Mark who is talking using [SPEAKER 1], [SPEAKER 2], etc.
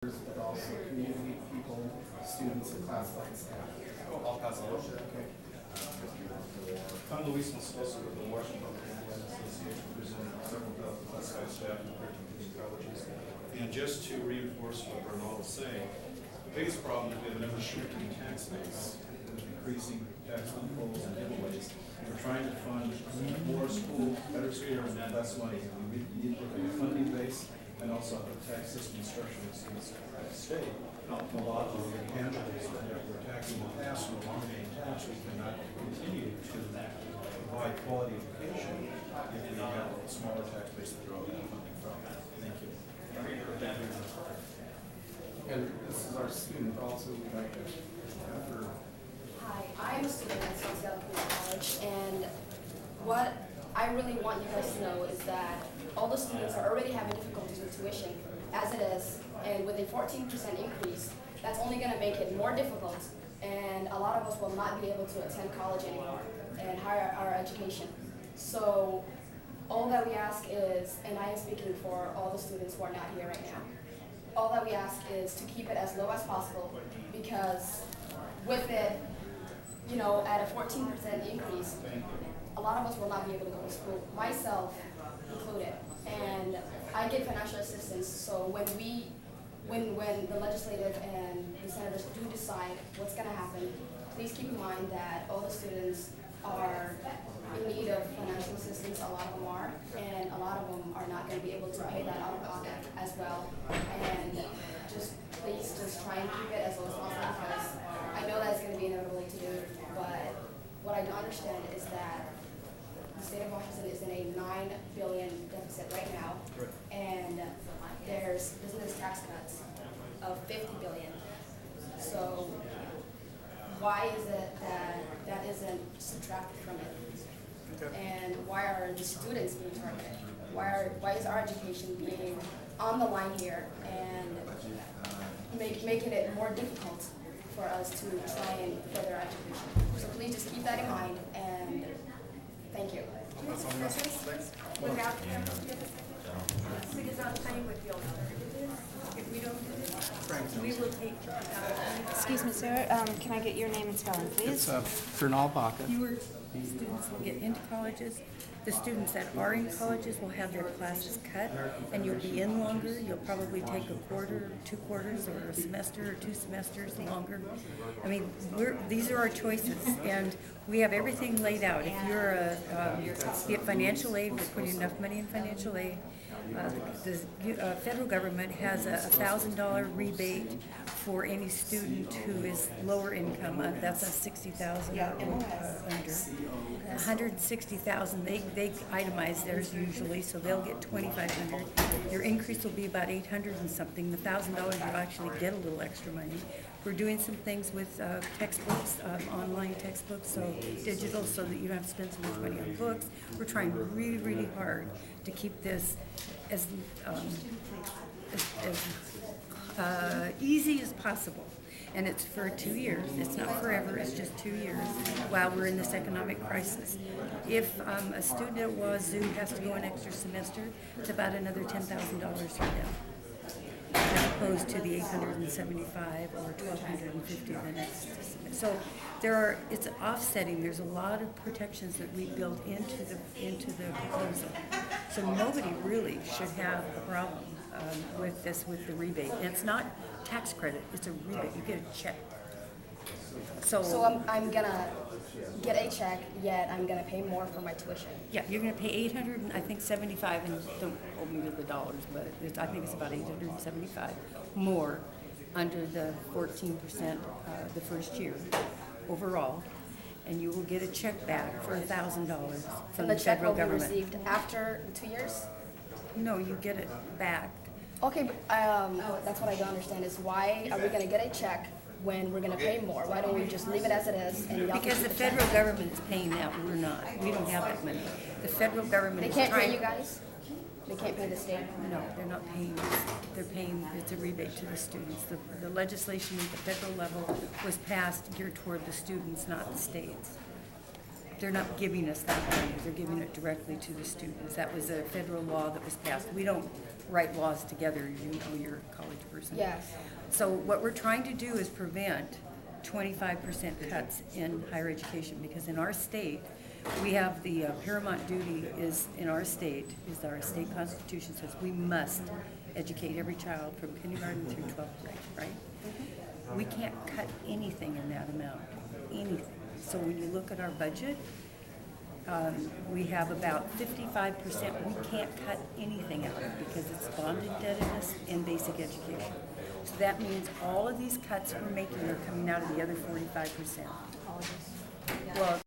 [SPEAKER 1] but also community people, students, and classified staff.
[SPEAKER 2] I'll pass it on.
[SPEAKER 1] Okay.
[SPEAKER 2] I'm Luis Moscoso with the Washington Unemployed Association, representing several thousand classified staff in 13 colleges. And just to reinforce what Bernal was saying, the biggest problem is we have an ever-shrinking tax base, increasing tax loopholes and giveaways. We're trying to fund more schools, better schools, and less money. We need to look at the funding base and also the tax system structure of the state. A lot of the intangibles that we're taxing in the past no longer being taxed. We cannot continue to provide quality education if we have a smaller tax base to draw that funding from. Thank you.
[SPEAKER 1] And this is our student also. We'd like to have her.
[SPEAKER 3] Hi, I'm a student at South Community College, and what I really want you guys to know is that all the students are already having difficulties with tuition as it is, and with a 14% increase, that's only going to make it more difficult, and a lot of us will not be able to attend college anymore and higher our education. So all that we ask is, and I am speaking for all the students who are not here right now, all that we ask is to keep it as low as possible, because with it, you know, at a 14% increase, a lot of us will not be able to go to school, myself included. And I get financial assistance, so when the legislative and the senators do decide what's going to happen, please keep in mind that all the students are in need of financial assistance. A lot of them are, and a lot of them are not going to be able to pay that out of pocket as well. And please try and keep it as low as possible, because I know that it's going to be inevitable to do, but what I don't understand is that the state of Washington is in a $9 billion deficit right now, and there's business tax cuts of $50 billion. So why is it that that isn't subtracted from it? And why are the students being targeted? Why is our education being on the line here and making it more difficult for us to try and further our education? So please just keep that in mind, and thank you.
[SPEAKER 4] Without him, because I'll tell you what the alternative is. If we don't do this, we will take.
[SPEAKER 5] Excuse me, sir. Can I get your name and spelling, please?
[SPEAKER 1] It's Bernal Baca.
[SPEAKER 4] Fewer students will get into colleges. The students that are in colleges will have their classes cut, and you'll be in longer. You'll probably take a quarter, 2 quarters, or a semester, or 2 semesters longer. I mean, these are our choices, and we have everything laid out. If you're get financial aid, we're putting enough money in financial aid. The federal government has a $1,000 rebate for any student who is lower income. That's a $60,000 under. 160,000. They itemize theirs usually, so they'll get $2,500. Your increase will be about $800 and something. The $1,000 you'll actually get a little extra money. We're doing some things with textbooks, online textbooks, so digital, so that you don't have to spend so much money on books. We're trying really, really hard to keep this as easy as possible. And it's for 2 years. It's not forever. It's just 2 years while we're in this economic crisis. If a student at Wazoo has to go an extra semester, it's about another $10,000 for them, as opposed to the $875 or $1,250 the next semester. So it's offsetting. There's a lot of protections that we built into the proposal. So nobody really should have a problem with the rebate. And it's not tax credit, it's a rebate. You get a check.
[SPEAKER 3] So I'm gonna get a check, yet I'm gonna pay more for my tuition.
[SPEAKER 4] Yeah, you're gonna pay $875, and don't hold me to the dollars, but I think it's about $875 more under the 14% the first year overall. And you will get a check back for $1,000 from the federal government.
[SPEAKER 3] And the check will be received after the 2 years?
[SPEAKER 4] No, you get it back.
[SPEAKER 3] Okay, but that's what I don't understand is why are we going to get a check when we're going to pay more? Why don't we just leave it as it is? And y'all
[SPEAKER 4] Because
[SPEAKER 3] can
[SPEAKER 4] the
[SPEAKER 3] keep check?
[SPEAKER 4] federal government is paying that, we're not. We don't have that money. The federal government
[SPEAKER 3] They
[SPEAKER 4] is
[SPEAKER 3] can't
[SPEAKER 4] trying.
[SPEAKER 3] pay you guys? They can't pay the state?
[SPEAKER 4] No, they're not paying us. They're paying, it's a rebate to the students. The legislation at the federal level was passed geared toward the students, not the states. They're not giving us that money. They're giving it directly to the students. That was a federal law that was passed. We don't write laws together, you know, you're a college person.
[SPEAKER 3] Yes.
[SPEAKER 4] So what we're trying to do is prevent 25% cuts in higher education, because in our state, we have the paramount duty is in our state, is our state constitution says we must educate every child from kindergarten through 12th grade, right? We can't cut anything in that amount, anything. So when you look at our budget, we have about 55%. We can't cut anything out because it's bond indebtedness and basic education. So that means all of these cuts we're making are coming out of the other 45%.
[SPEAKER 5] Apologies.
[SPEAKER 4] Well,